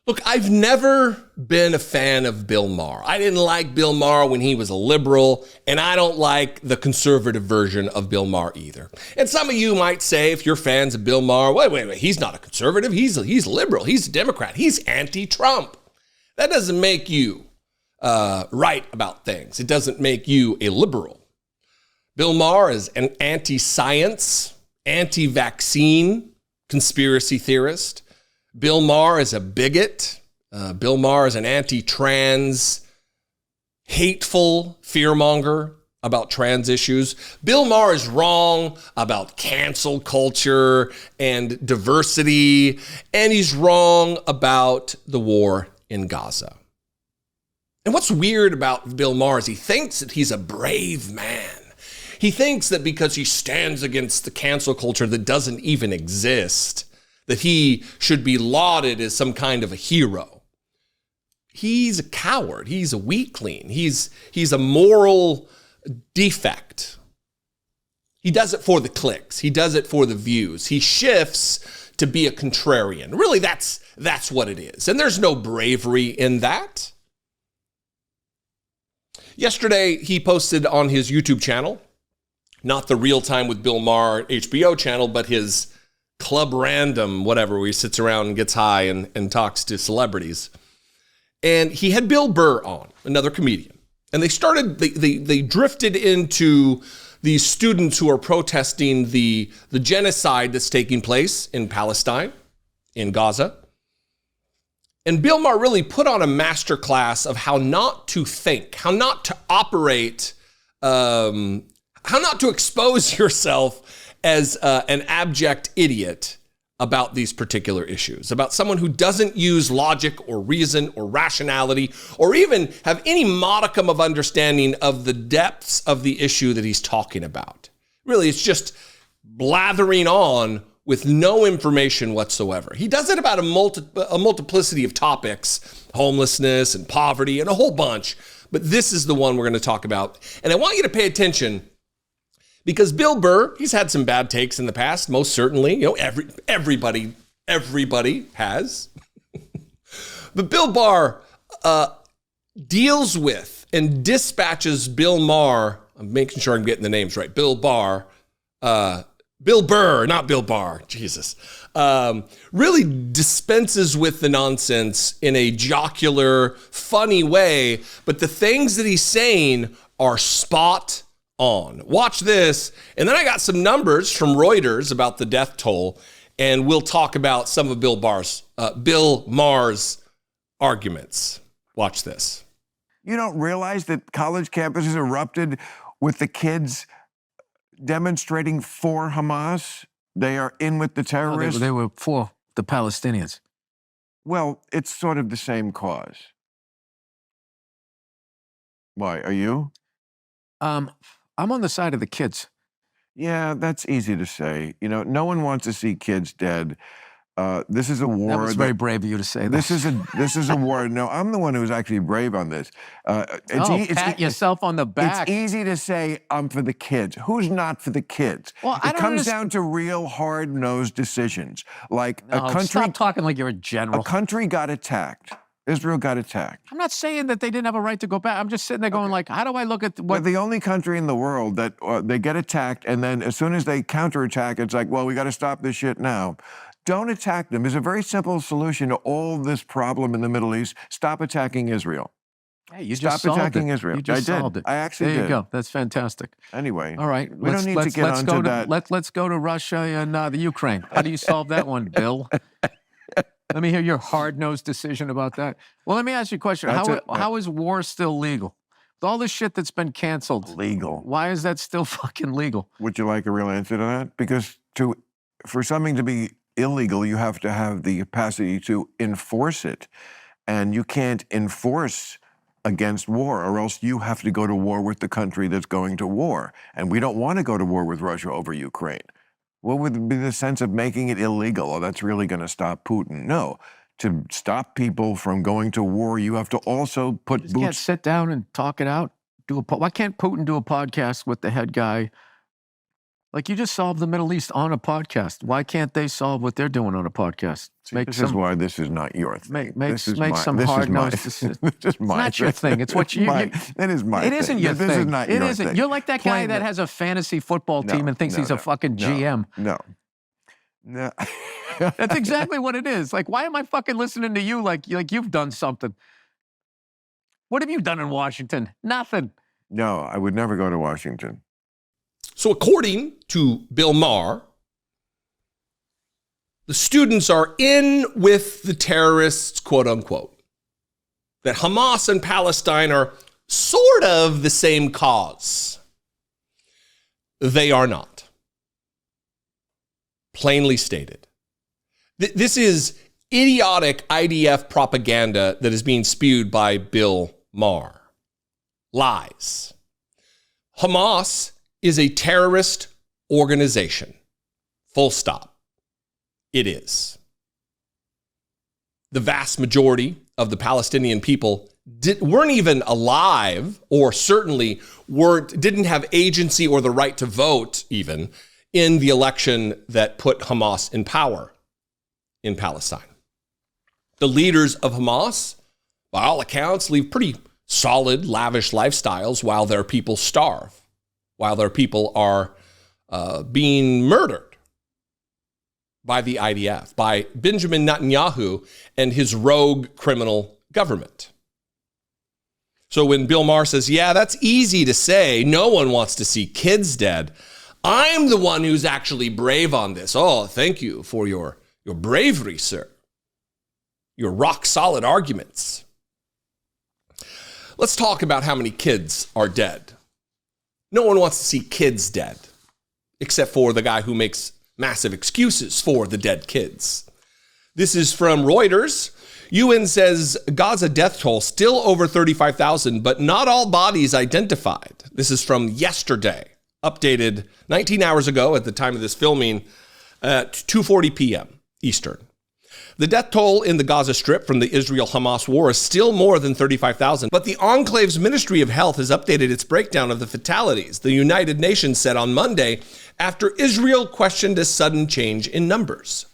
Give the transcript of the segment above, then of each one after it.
Look, I've never been a fan of Bill Maher. I didn't like Bill Maher when he was a liberal, and I don't like the conservative version of Bill Maher either. And some of you might say, if you're fans of Bill Maher, wait, he's not a conservative. He's liberal. He's a Democrat. He's anti-Trump. That doesn't make you right about things. It doesn't make you a liberal. Bill Maher is an anti-science, anti-vaccine conspiracy theorist. Bill Maher is a bigot. Bill Maher is an anti-trans, hateful fearmonger about trans issues. Bill Maher is wrong about cancel culture and diversity, and he's wrong about the war in Gaza. And what's weird about Bill Maher is he thinks that he's a brave man. He thinks that because he stands against the cancel culture that doesn't even exist, that he should be lauded as some kind of a hero. He's a coward. He's a weakling. He's a moral defect. He does it for the clicks. He does it for the views. He shifts to be a contrarian. Really, that's what it is. And there's no bravery in that. Yesterday, he posted on his YouTube channel, not the Real Time with Bill Maher HBO channel, but his Club Random, whatever, where he sits around and gets high and talks to celebrities. And he had Bill Burr on, another comedian. And they drifted into these students who are protesting the genocide that's taking place in Palestine, in Gaza. And Bill Maher really put on a masterclass of how not to think, how not to operate, how not to expose yourself as an abject idiot about these particular issues, about someone who doesn't use logic or reason or rationality or even have any modicum of understanding of the depths of the issue that he's talking about. Really, it's just blathering on with no information whatsoever. He does it about a multiplicity of topics, homelessness and poverty and a whole bunch, but this is the one we're going to talk about. And I want you to pay attention, because Bill Burr, he's had some bad takes in the past, most certainly. You know, everybody has. But Bill Burr deals with and dispatches Bill Maher. I'm making sure I'm getting the names right. Bill Burr, not Bill Barr. Jesus. Really dispenses with the nonsense in a jocular, funny way. But the things that he's saying are spot on. Watch this. And then I got some numbers from Reuters about the death toll, and we'll talk about some of Bill Maher's arguments. Watch this. You don't realize that college campuses erupted with the kids demonstrating for Hamas? They are in with the terrorists. They were for the Palestinians. Well, it's sort of the same cause. Why, are you? I'm on the side of the kids. Yeah, that's easy to say. You know, no one wants to see kids dead. This is a war. That was very brave of you to say that. This is a war. No, I'm the one who's actually brave on this. Pat yourself on the back. It's easy to say I'm for the kids. Who's not for the kids? Well, it comes down to real hard-nosed decisions. Like a country. Stop talking like you're a general. A country got attacked. Israel got attacked. I'm not saying that they didn't have a right to go back. I'm just sitting there going like, how do I look at what? We're the only country in the world that they get attacked, and then as soon as they counterattack, it's like, well, we got to stop this shit now. Don't attack them. There's a very simple solution to all this problem in the Middle East. Stop attacking Israel. Hey, you Stop just solved attacking it. Israel. You just solved it. I actually did. There you go. That's fantastic. Anyway. All right. We don't need to get onto that. Let's go to Russia and the Ukraine. How do you solve that one, Bill? Let me hear your hard-nosed decision about that. Well, let me ask you a question. How is war still legal? With all this shit that's been canceled. Legal. Why is that still fucking legal? Would you like a real answer to that? Because for something to be illegal, you have to have the capacity to enforce it. And you can't enforce against war, or else you have to go to war with the country that's going to war. And we don't want to go to war with Russia over Ukraine. What would be the sense of making it illegal? Oh, that's really going to stop Putin. No. To stop people from going to war, you have to also put boots. You can't sit down and talk it out? Why can't Putin do a podcast with the head guy Like, you just solved the Middle East on a podcast. Why can't they solve what they're doing on a podcast? This is why this is not your thing. Make some hard-nosed decisions. It's not your thing. It's what you... It is my thing. It isn't your thing. This is not your thing. You're like that guy that has a fantasy football team and thinks he's a fucking GM. No. That's exactly what it is. Like, why am I fucking listening to you like you've done something? What have you done in Washington? Nothing. No, I would never go to Washington. So according to Bill Maher, the students are in with the terrorists, quote unquote. That Hamas and Palestine are sort of the same cause. They are not. Plainly stated. This is idiotic IDF propaganda that is being spewed by Bill Maher. Lies. Hamas is a terrorist organization. Full stop. It is. The vast majority of the Palestinian people weren't even alive, or certainly didn't have agency or the right to vote even in the election that put Hamas in power in Palestine. The leaders of Hamas, by all accounts, lead pretty solid, lavish lifestyles while their people starve, while their people are being murdered by the IDF, by Benjamin Netanyahu and his rogue criminal government. So when Bill Maher says, yeah, that's easy to say, no one wants to see kids dead, I'm the one who's actually brave on this. Oh, thank you for your bravery, sir. Your rock-solid arguments. Let's talk about how many kids are dead. No one wants to see kids dead, except for the guy who makes massive excuses for the dead kids. This is from Reuters. UN says Gaza death toll still over 35,000, but not all bodies identified. This is from yesterday, updated 19 hours ago at the time of this filming at 2:40 p.m. Eastern. The death toll in the Gaza Strip from the Israel-Hamas war is still more than 35,000, but the Enclave's Ministry of Health has updated its breakdown of the fatalities, the United Nations said on Monday, after Israel questioned a sudden change in numbers.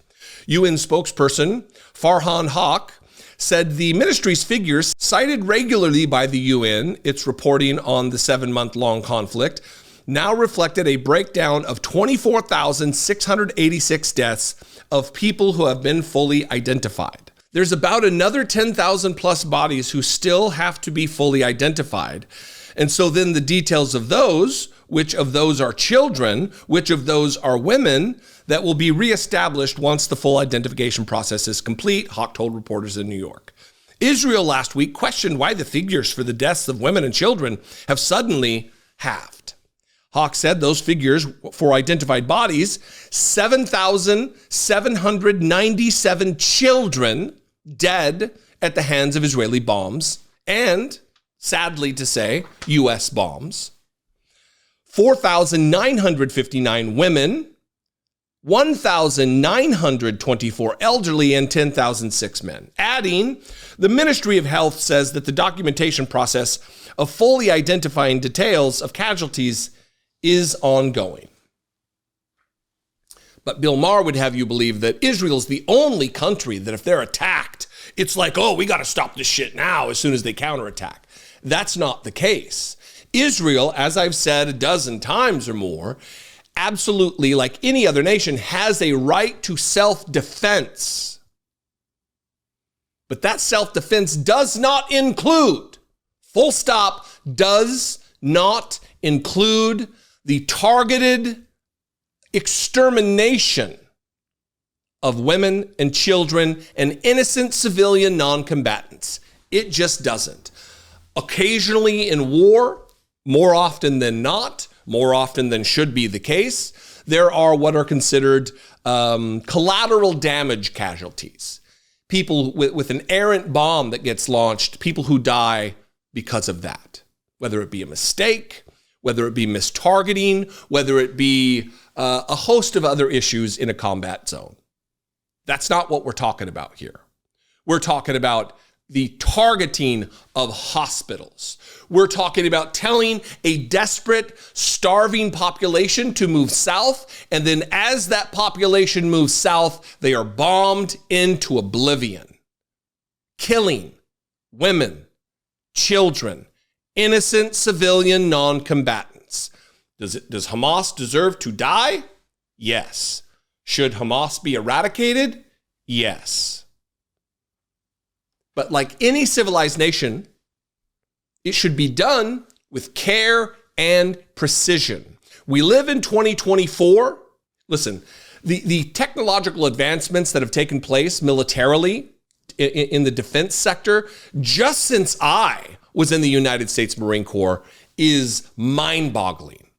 UN spokesperson Farhan Haq said the ministry's figures, cited regularly by the UN, its reporting on the 7-month-long conflict, now reflected a breakdown of 24,686 deaths of people who have been fully identified. There's about another 10,000 plus bodies who still have to be fully identified. And so then the details of those, which of those are children, which of those are women, that will be reestablished once the full identification process is complete, Hawk told reporters in New York. Israel last week questioned why the figures for the deaths of women and children have suddenly halved. Hawk said those figures for identified bodies, 7,797 children dead at the hands of Israeli bombs and, sadly to say, U.S. bombs, 4,959 women, 1,924 elderly, and 10,006 men. Adding, the Ministry of Health says that the documentation process of fully identifying details of casualties is ongoing. But Bill Maher would have you believe that Israel's the only country that if they're attacked, it's like, oh, we got to stop this shit now as soon as they counterattack. That's not the case. Israel, as I've said a dozen times or more, absolutely, like any other nation, has a right to self-defense. But that self-defense does not include, full stop, does not include the targeted extermination of women and children and innocent civilian non-combatants. It just doesn't. Occasionally in war, more often than not, more often than should be the case, there are what are considered collateral damage casualties. People with an errant bomb that gets launched, people who die because of that, whether it be a mistake, whether it be mistargeting, whether it be a host of other issues in a combat zone. That's not what we're talking about here. We're talking about the targeting of hospitals. We're talking about telling a desperate, starving population to move south, and then as that population moves south, they are bombed into oblivion, killing women, children, innocent civilian non-combatants. Does Hamas deserve to die? Yes. Should Hamas be eradicated? Yes. But like any civilized nation, it should be done with care and precision. We live in 2024. Listen, the technological advancements that have taken place militarily in the defense sector, just since I was in the United States Marine Corps, is mind-boggling.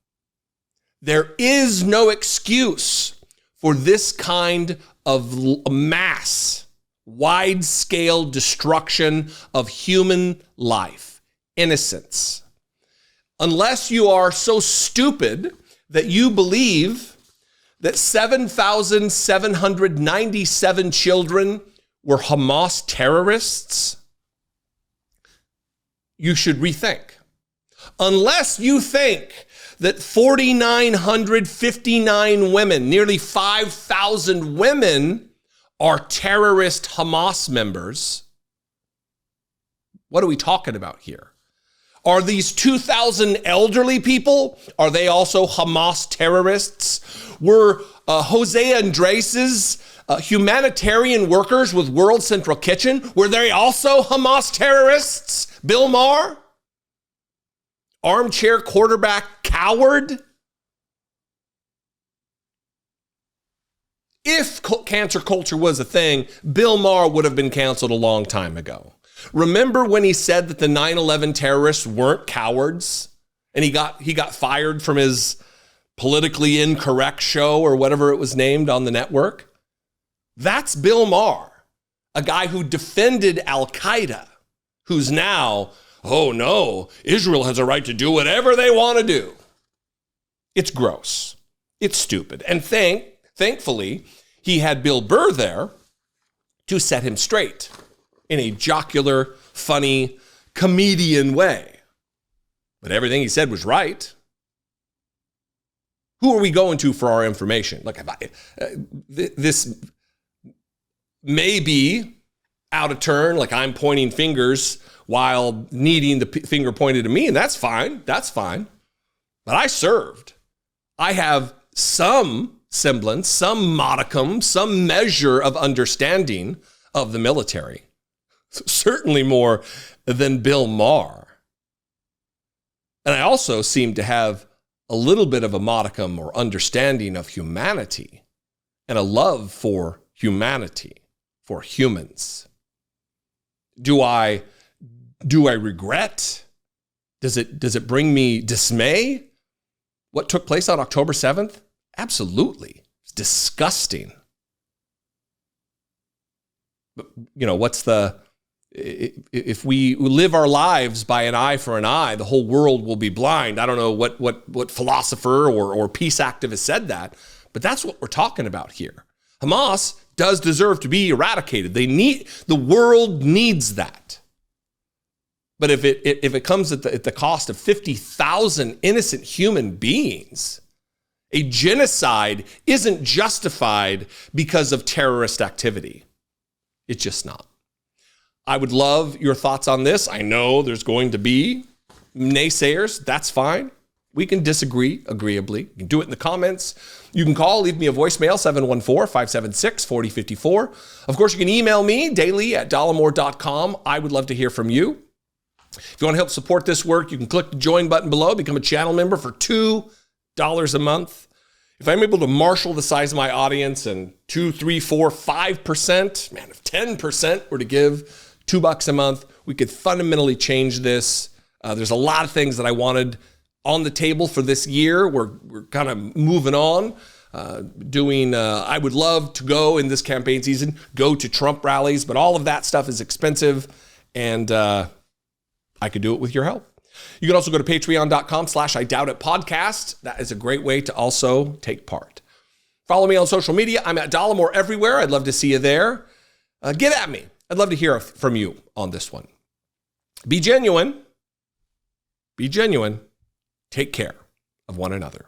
There is no excuse for this kind of mass, wide-scale destruction of human life, innocence. Unless you are so stupid that you believe that 7,797 children were Hamas terrorists, you should rethink. Unless you think that 4,959 women, nearly 5,000 women, are terrorist Hamas members, what are we talking about here? Are these 2,000 elderly people, are they also Hamas terrorists? Were Jose Andres's humanitarian workers with World Central Kitchen, were they also Hamas terrorists? Bill Maher? Armchair quarterback coward? If cancer culture was a thing, Bill Maher would have been canceled a long time ago. Remember when he said that the 9/11 terrorists weren't cowards, and he got fired from his politically incorrect show or whatever it was named on the network? That's Bill Maher, a guy who defended Al-Qaeda, who's now, oh no, Israel has a right to do whatever they want to do. It's gross. It's stupid. And thankfully, he had Bill Burr there to set him straight in a jocular, funny, comedian way. But everything he said was right. Who are we going to for our information? Look, this may be out of turn, like I'm pointing fingers while needing the finger pointed at me, and that's fine. That's fine. But I served. I have some semblance, some modicum, some measure of understanding of the military. Certainly more than Bill Maher. And I also seem to have a little bit of a modicum or understanding of humanity and a love for humanity, for humans. Do I regret? Does it bring me dismay? What took place on October 7th? Absolutely. It's disgusting. But, if we live our lives by an eye for an eye, the whole world will be blind. I don't know what philosopher or peace activist said that, but that's what we're talking about here. Hamas does deserve to be eradicated. The world needs that. But if it comes at the cost of 50,000 innocent human beings, a genocide isn't justified because of terrorist activity. It's just not. I would love your thoughts on this. I know there's going to be naysayers. That's fine. We can disagree agreeably. You can do it in the comments. You can call, leave me a voicemail, 714-576-4054. Of course, you can email me daily at dollemore.com. I would love to hear from you. If you want to help support this work, you can click the join button below, become a channel member for $2 a month. If I'm able to marshal the size of my audience and 2, 3, 4, 5%, man, if 10% were to give $2 a month, we could fundamentally change this. There's a lot of things that I wanted on the table for this year. We're kind of moving on, I would love to go in this campaign season, go to Trump rallies, but all of that stuff is expensive, and I could do it with your help. You can also go to patreon.com/IDoubtItPodcast. That is a great way to also take part. Follow me on social media. I'm at Dollemore everywhere. I'd love to see you there. Get at me. I'd love to hear from you on this one. Be genuine. Be genuine. Take care of one another.